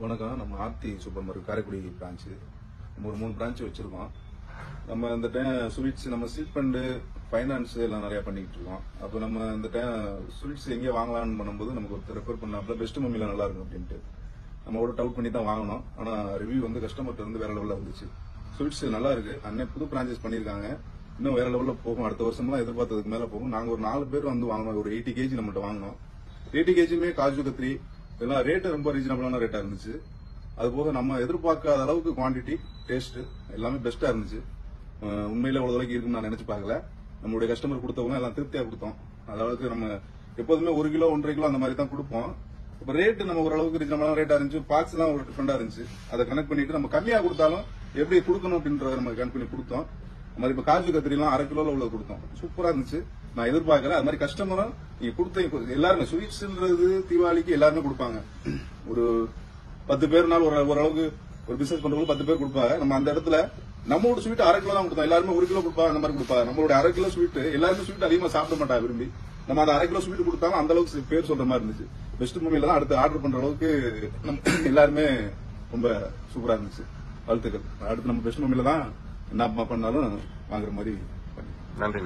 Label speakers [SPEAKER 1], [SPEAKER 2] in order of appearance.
[SPEAKER 1] வணக்கம். நம்ம Aarthi supermarket Karaikudi branch ஒரு 3 பிரான்ச் வச்சிருக்கோம். நம்ம இந்த டைம் ஸ்வீட்ஸ் நம்ம ஸ்ட்ரீட் ஃபண்டு ஃபைனான்ஸ் எல்லாம் நிறைய பண்ணிட்டு இருக்கோம். அப்போ நம்ம இந்த டைம் ஸ்வீட்ஸ் எங்கே வாங்கலாம்னு பண்ணும்போது நமக்கு ஒருத்தர் ரெஃபர் பண்ணாப்புல பெஸ்ட் மம்மில நல்லா இருக்கும் அப்படின்ட்டு நம்ம கூட டவுட் பண்ணி தான் வாங்கினோம். ஆனா ரிவ்யூ வந்து கஸ்டமர்கிட்ட இருந்து வேற லெவலில் வந்துச்சு. ஸ்வீட்ஸ் நல்லா இருக்கு. அன்னைக்கு புது பிரான்ச்சஸ் பண்ணியிருக்காங்க. இன்னும் வேற லெவலில் போகும். அடுத்த வருஷம்லாம் எதிர்பார்த்ததுக்கு மேல போகும். நாங்க ஒரு 4 பேர் வந்து வாங்கினோம். ஒரு 80 kg நம்மகிட்ட வாங்கினோம். 80 kgமே காஜு கத்திரி இதெல்லாம் ரேட்டு ரொம்ப ரீசனபிளான ரேட்டா இருந்துச்சு. அது போக நம்ம எதிர்பார்க்காத அளவுக்கு குவான்டிட்டி, டேஸ்ட் எல்லாமே பெஸ்டா இருந்துச்சு. உண்மையில அவ்வளவு அளவுக்கு இருக்குன்னு நான் நினைச்சு பார்க்கல. நம்மளுடைய கஸ்டமர் கொடுத்தவங்க எல்லாம் திருப்தியா கொடுத்தோம். அதாவது நம்ம எப்போதுமே 1 கிலோ 1.5 கிலோ அந்த மாதிரி தான் கொடுப்போம். இப்ப ரேட்டு நம்ம ஓரளவுக்கு ரீசனபிளான ரேட்டா இருந்துச்சு. பார்ட்ஸ் எல்லாம் ஒரு டிஃபரெண்டா இருந்துச்சு. அதை கனெக்ட் பண்ணிட்டு நம்ம கம்மியா கொடுத்தாலும் எப்படி கொடுக்கணும் அப்படின்றத நம்ம கனெக்ட் பண்ணி கொடுத்தோம். அது மாதிரி இப்ப காஜு கத்திரி எல்லாம் 1/2 கிலோல உள்ளது கொடுத்தோம். சூப்பரா இருந்துச்சு. நான் எதிர்பார்க்கல. அது மாதிரி கஸ்டமரும் நீங்க கொடுத்த எல்லாருமே ஸ்வீட்ஸ்ன்றது தீபாவளிக்கு எல்லாருமே கொடுப்பாங்க. ஒரு 10 பேர்னால ஓரளவுக்கு ஒரு பிசினஸ் பண்றவங்க 10 பேர் கொடுப்பாங்க. நம்ம அந்த இடத்துல நம்மளோட ஸ்வீட் 1/2 கிலோ தான் கொடுத்தோம். எல்லாருமே 1 கிலோ கொடுப்பாங்க. அந்த மாதிரி கொடுப்பாங்க. நம்மளோட 1/2 கிலோ ஸ்வீட் எல்லாருமே ஸ்வீட் அதிகமா சாப்பிட மாட்டாங்க விரும்பி. நம்ம அந்த 1/2 கிலோ ஸ்வீட் கொடுத்தாலும் அந்த அளவுக்கு பேர் சொல்ற மாதிரி இருந்துச்சு. பெஸ்ட் மம்மில தான் அடுத்து ஆர்டர் பண்ற அளவுக்கு எல்லாருமே ரொம்ப சூப்பரா இருந்துச்சு. வாழ்த்துக்கள். அடுத்து நம்ம பெஸ்ட் மம்மில தான் என்ன பண்ணாலும் வாங்குற மாதிரி.
[SPEAKER 2] நன்றி.